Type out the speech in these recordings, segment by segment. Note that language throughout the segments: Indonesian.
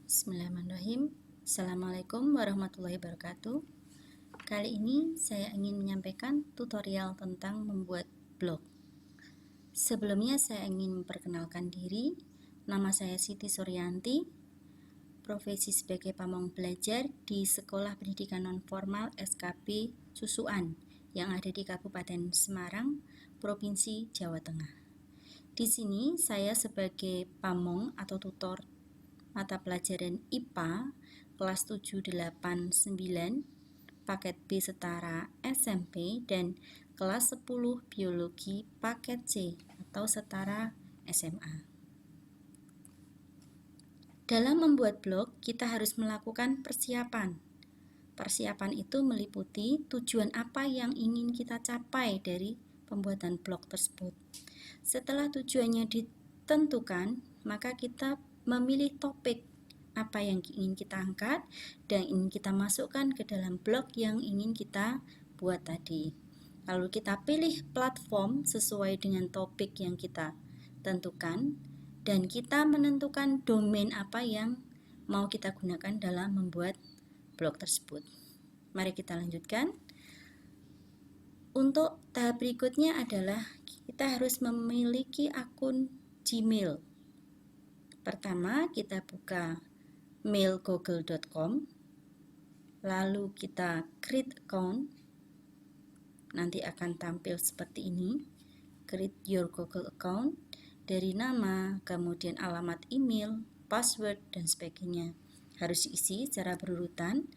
Bismillahirrahmanirrahim. Assalamualaikum warahmatullahi wabarakatuh. Kali ini saya ingin menyampaikan tutorial tentang membuat blog. Sebelumnya saya ingin memperkenalkan diri. Nama saya Siti Suryanti, profesi sebagai pamong belajar di Sekolah Pendidikan Nonformal SKB Susuan yang ada di Kabupaten Semarang, Provinsi Jawa Tengah. Di sini saya sebagai pamong atau tutor mata pelajaran IPA kelas 7, 8, 9 paket B setara SMP dan kelas 10 biologi paket C atau setara SMA. Dalam membuat blog, kita harus melakukan persiapan. Persiapan itu meliputi tujuan apa yang ingin kita capai dari pembuatan blog tersebut. Setelah tujuannya ditentukan, maka kita memilih topik apa yang ingin kita angkat dan ingin kita masukkan ke dalam blog yang ingin kita buat tadi. Lalu kita pilih platform sesuai dengan topik yang kita tentukan dan kita menentukan domain apa yang mau kita gunakan dalam membuat blog tersebut. Mari kita lanjutkan. Untuk tahap berikutnya adalah kita harus memiliki akun Gmail. Pertama, kita buka mail google.com, lalu kita create account. Nanti akan tampil seperti ini, create your Google account, dari nama, kemudian alamat email, password, dan sebagainya. Harus diisi secara berurutan.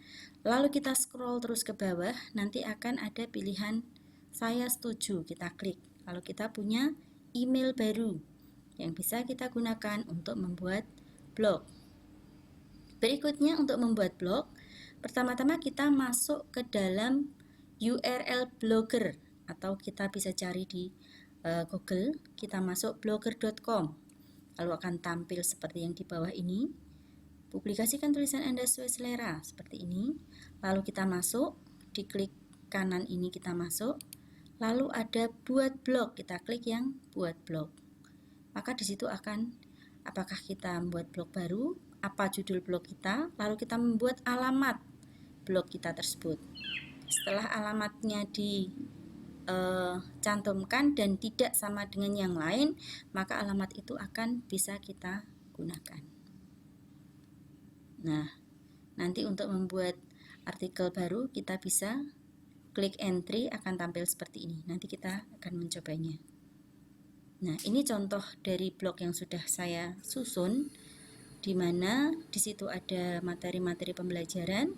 Lalu kita scroll terus ke bawah, nanti akan ada pilihan saya setuju, kita klik. Lalu kita punya email baru yang bisa kita gunakan untuk membuat blog. Berikutnya untuk membuat blog, pertama-tama kita masuk ke dalam URL Blogger atau kita bisa cari di Google, kita masuk blogger.com. Lalu akan tampil seperti yang di bawah ini. Publikasikan tulisan Anda sesuai selera seperti ini. Lalu kita masuk, diklik kanan ini kita masuk. Lalu ada buat blog, kita klik yang buat blog. Maka di situ akan apakah kita membuat blog baru, apa judul blog kita, lalu kita membuat alamat blog kita tersebut. Setelah alamatnya dicantumkan dan tidak sama dengan yang lain, maka alamat itu akan bisa kita gunakan. Nah, nanti untuk membuat artikel baru kita bisa klik entry, akan tampil seperti ini. Nanti kita akan mencobanya. Nah, ini contoh dari blog yang sudah saya susun, di mana di situ ada materi-materi pembelajaran,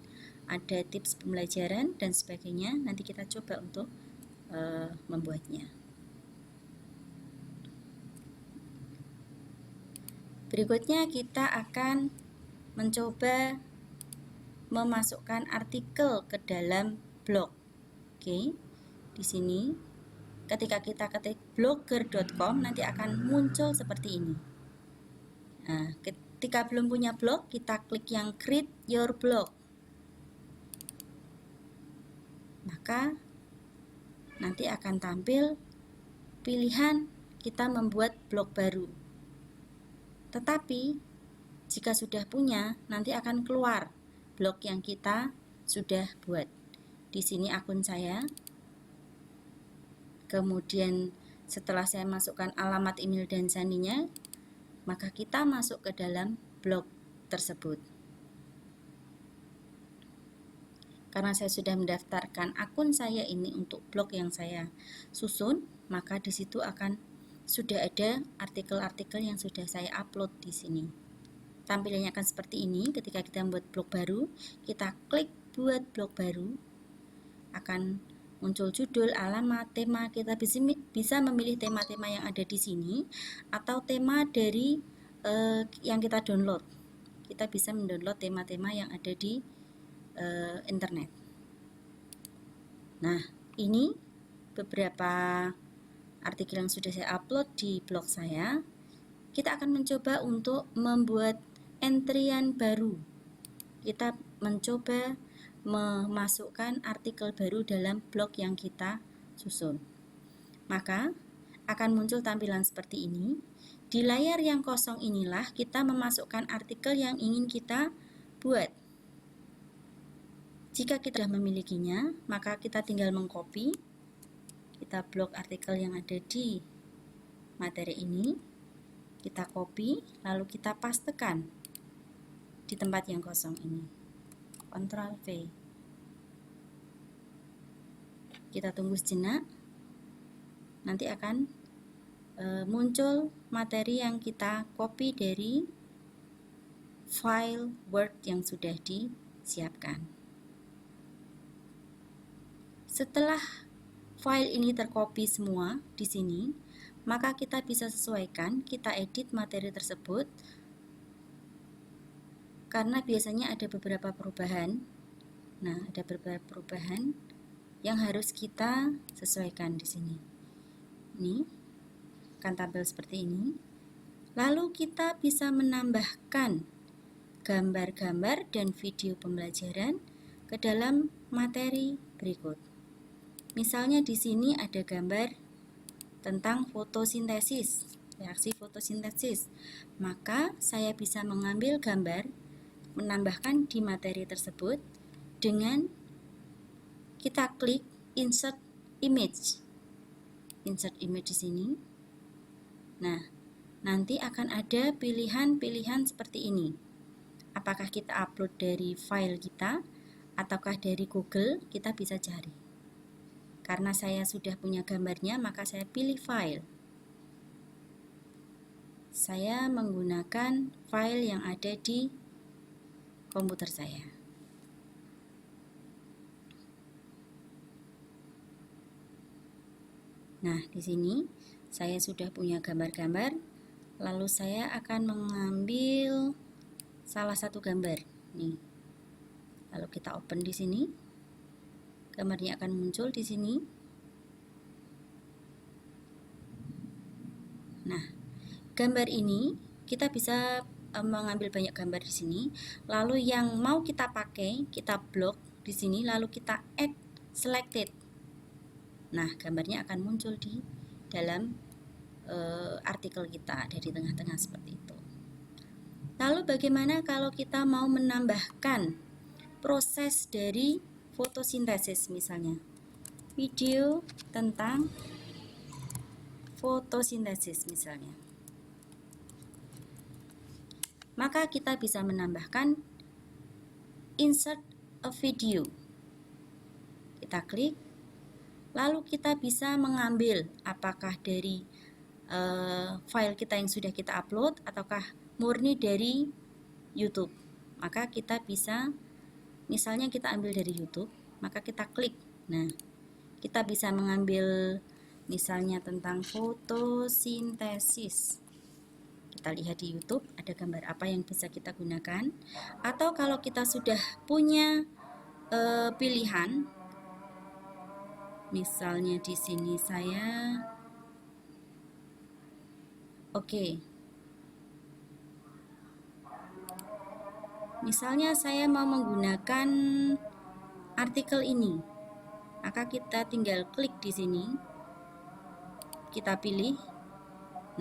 ada tips pembelajaran dan sebagainya. Nanti kita coba untuk membuatnya. Berikutnya kita akan mencoba memasukkan artikel ke dalam blog. Oke, di sini ketika kita ketik blogger.com nanti akan muncul seperti ini. Nah, ketika belum punya blog, kita klik yang create your blog. Maka nanti akan tampil pilihan kita membuat blog baru. Tetapi jika sudah punya, nanti akan keluar blog yang kita sudah buat. Di sini akun saya. Kemudian setelah saya masukkan alamat email dan sandinya, maka kita masuk ke dalam blog tersebut. Karena saya sudah mendaftarkan akun saya ini untuk blog yang saya susun, maka di situ akan sudah ada artikel-artikel yang sudah saya upload di sini. Tampilannya akan seperti ini. Ketika kita membuat blog baru, kita klik buat blog baru, akan muncul judul, alamat, tema. Kita bisa memilih tema-tema yang ada di sini atau tema dari yang kita download. Kita bisa mendownload tema-tema yang ada di internet. Nah, ini beberapa artikel yang sudah saya upload di blog saya. Kita akan mencoba untuk membuat entrian baru. Kita mencoba memasukkan artikel baru dalam blog yang kita susun. Maka akan muncul tampilan seperti ini. Di layar yang kosong inilah kita memasukkan artikel yang ingin kita buat. Jika kita sudah memilikinya, maka kita tinggal mengcopy. Kita blok artikel yang ada di materi ini, kita copy, lalu kita pastekan di tempat yang kosong ini. Ctrl V. Kita tunggu sejenak, nanti akan muncul materi yang kita copy dari file Word yang sudah disiapkan. Setelah file ini tercopy semua di sini, maka kita bisa sesuaikan, kita edit materi tersebut karena biasanya ada beberapa perubahan. Nah, ada beberapa perubahan yang harus kita sesuaikan di sini. Ini akan tampil seperti ini. Lalu kita bisa menambahkan gambar-gambar dan video pembelajaran ke dalam materi berikut. Misalnya di sini ada gambar tentang fotosintesis, reaksi fotosintesis. Maka saya bisa mengambil gambar, menambahkan di materi tersebut dengan kita klik insert image. Insert image di sini. Nah, nanti akan ada pilihan-pilihan seperti ini. Apakah kita upload dari file kita ataukah dari Google, kita bisa cari. Karena saya sudah punya gambarnya, maka saya pilih file. Saya menggunakan file yang ada di komputer saya. Nah, di sini saya sudah punya gambar-gambar, lalu saya akan mengambil salah satu gambar. Nih. Lalu kita open di sini. Gambarnya akan muncul di sini. Nah, gambar ini kita bisa mengambil banyak gambar di sini. Lalu yang mau kita pakai, kita blok di sini, lalu kita add selected. Nah, gambarnya akan muncul di dalam artikel kita, ada di tengah-tengah seperti itu. Lalu bagaimana kalau kita mau menambahkan proses dari fotosintesis, misalnya video tentang fotosintesis misalnya. Maka kita bisa menambahkan insert a video. Kita klik, lalu kita bisa mengambil apakah dari file kita yang sudah kita upload ataukah murni dari YouTube. Maka kita bisa, misalnya kita ambil dari YouTube, maka kita klik. Nah, kita bisa mengambil misalnya tentang fotosintesis. Kita lihat di YouTube ada gambar apa yang bisa kita gunakan. Atau kalau kita sudah punya pilihan, misalnya di sini saya misalnya saya mau menggunakan artikel ini, maka kita tinggal klik di sini, kita pilih.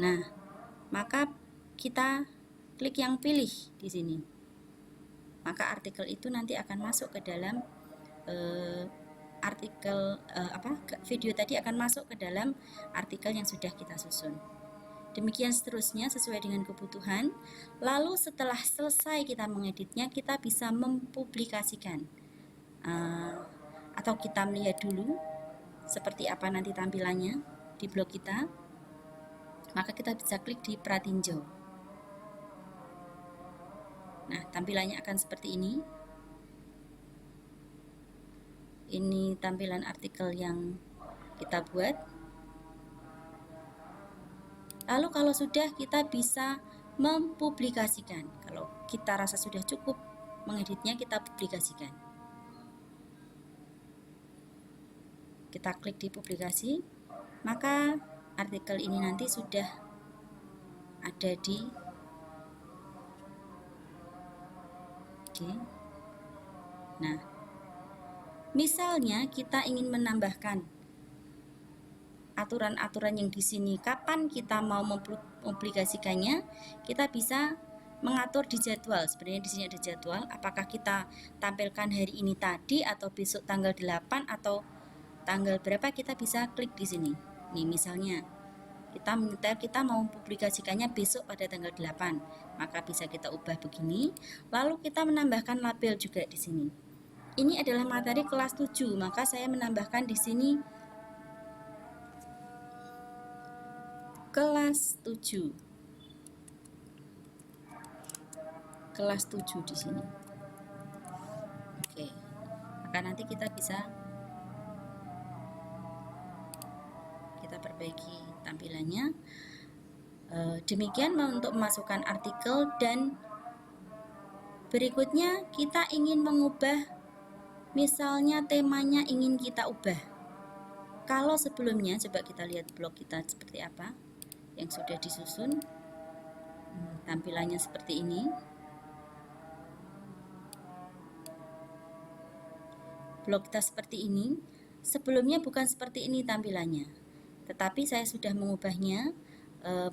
Nah, maka kita klik yang pilih di sini. Maka artikel itu nanti akan masuk ke dalam video tadi akan masuk ke dalam artikel yang sudah kita susun. Demikian seterusnya sesuai dengan kebutuhan. Lalu setelah selesai kita mengeditnya, kita bisa mempublikasikan atau kita melihat dulu seperti apa nanti tampilannya di blog kita. Maka kita bisa klik di pratinjau. Nah, tampilannya akan seperti ini. Ini tampilan artikel yang kita buat. Lalu kalau sudah, kita bisa mempublikasikan. Kalau kita rasa sudah cukup mengeditnya, kita publikasikan. Kita klik di publikasi, maka artikel ini nanti sudah ada di Nah, misalnya kita ingin menambahkan aturan-aturan yang di sini, kapan kita mau mempublikasikannya, kita bisa mengatur di jadwal. Sebenarnya di sini ada jadwal, apakah kita tampilkan hari ini tadi atau besok tanggal 8 atau tanggal berapa, kita bisa klik di sini. Nih misalnya kita mau publikasikannya besok pada tanggal 8, maka bisa kita ubah begini. Lalu kita menambahkan label juga di sini. Ini adalah materi kelas 7, maka saya menambahkan di sini kelas 7. Kelas 7 di sini. Oke. Maka nanti kita bisa perbaiki tampilannya. Demikian untuk memasukkan artikel, dan berikutnya kita ingin mengubah, misalnya temanya ingin kita ubah. Kalau sebelumnya, coba kita lihat blog kita seperti apa yang sudah disusun. Tampilannya seperti ini. Blog kita seperti ini. Sebelumnya bukan seperti ini tampilannya, tetapi saya sudah mengubahnya,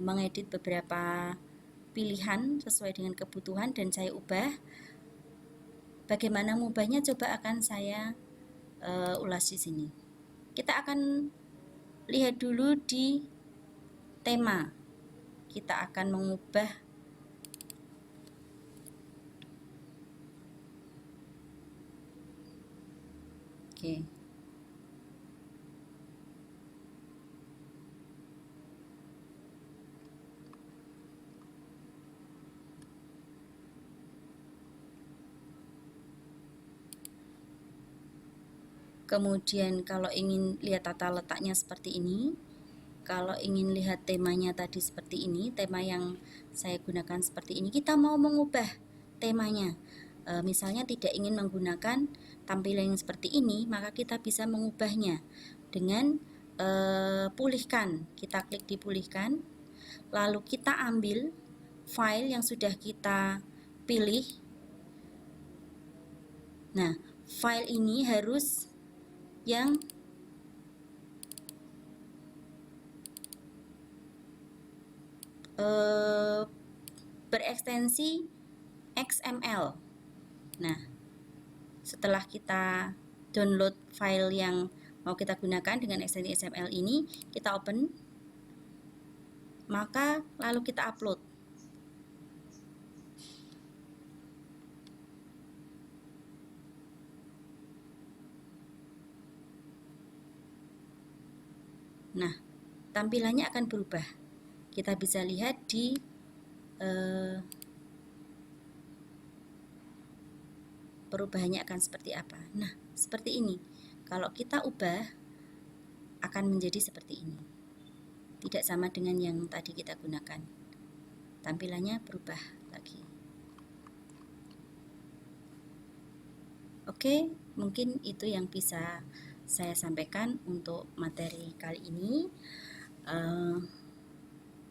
mengedit beberapa pilihan sesuai dengan kebutuhan dan saya ubah. Bagaimana mengubahnya coba akan saya ulas di sini. Kita akan lihat dulu di tema. Kita akan mengubah Oke. Kemudian kalau ingin lihat tata letaknya seperti ini, kalau ingin lihat temanya tadi seperti ini, tema yang saya gunakan seperti ini, kita mau mengubah temanya. Misalnya tidak ingin menggunakan tampilan yang seperti ini, maka kita bisa mengubahnya dengan pulihkan. Kita klik di pulihkan, lalu kita ambil file yang sudah kita pilih. Nah, file ini harus yang berekstensi XML. Nah, setelah kita download file yang mau kita gunakan dengan ekstensi XML ini, kita open, maka lalu kita upload. Nah, tampilannya akan berubah. Kita bisa lihat di perubahannya akan seperti apa. Nah, seperti ini. Kalau kita ubah, akan menjadi seperti ini. Tidak sama dengan yang tadi kita gunakan. Tampilannya berubah lagi. Oke, mungkin itu yang bisa saya sampaikan untuk materi kali ini.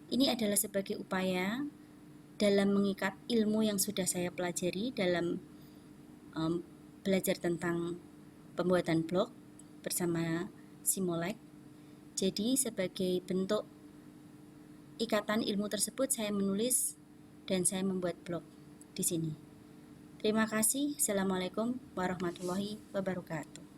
Ini adalah sebagai upaya dalam mengikat ilmu yang sudah saya pelajari dalam belajar tentang pembuatan blog bersama Simulek. Jadi sebagai bentuk ikatan ilmu tersebut, saya menulis dan saya membuat blog di sini. Terima kasih. Assalamualaikum warahmatullahi wabarakatuh.